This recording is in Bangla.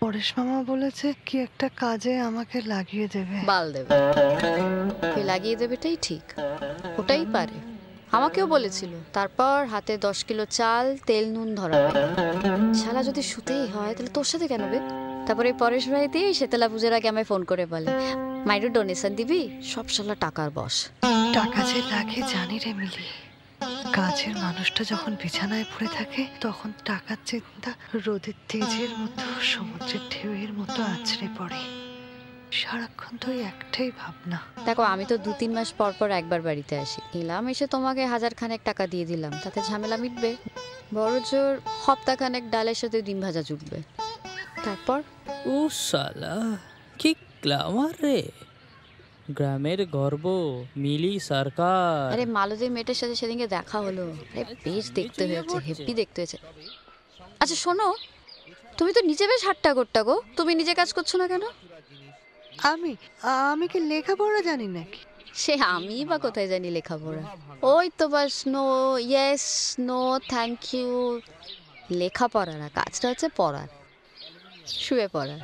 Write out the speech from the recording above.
পরেশ মামা বলেছে কি একটা কাজে আমাকে লাগিয়ে দেবে। বাল দেবে, ওই লাগিয়ে দেবেটাই ঠিক, ওটাই পারে। আমাকেও বলেছিল, তারপর হাতে 10 কিলো চাল তেল নুন ধরাবে। শালা যদি শুতেই হয় তাহলে তোর সাথে কেন বে? তারপরে পরেশ ভাই দিয়ে শেতলা পূজার আগে আমায় ফোন করে বলে, মাইরু ডোনেশন দিবি? সব শালা টাকার বস। টাকা যে লাগে জানি রে মিলি, কাজের মানুষটা যখন বিছানায় পড়ে থাকে তখন টাকার চিন্তা রোদের তেজের মতো সমুদ্রের ঢেউয়ের মতো আছড়ে পড়ে। সারাক্ষণ তো একটাই ভাবনা। দেখো, আমি তো 2-3 মাস পর পর একবার বাড়িতে আসি, এলাম এসে তোমাকে 1000 খানেক টাকা দিয়ে দিলাম, তাতে ঝামেলা মিটবে। বড় জোর হপ্তাখানেক ডালের সাথে ডিম ভাজা জুটবে। তারপর ও শালা, কি গ্ল্যামার রে! গ্রামের গর্ব মিলি সরকার। আরে মালতীর মেয়েটার সাথে সেদিনকে দেখা হলো, আরে বেশ দেখতে হয়েছে, হেপি দেখতে হয়েছে। আচ্ছা শোনো, তুমি তো নিজে বেশ হাট্টা গোট্টা গো, তুমি নিজে কাজ করছো না কেন? আমি আমি কি লেখাপড়া জানি নাকি? সে আমি বা কোথায় জানি লেখাপড়া? ওই তো বাস no yes no thank you. লেখাপড়া না, কাজটা হচ্ছে পড়ার, শুয়ে পড়ার।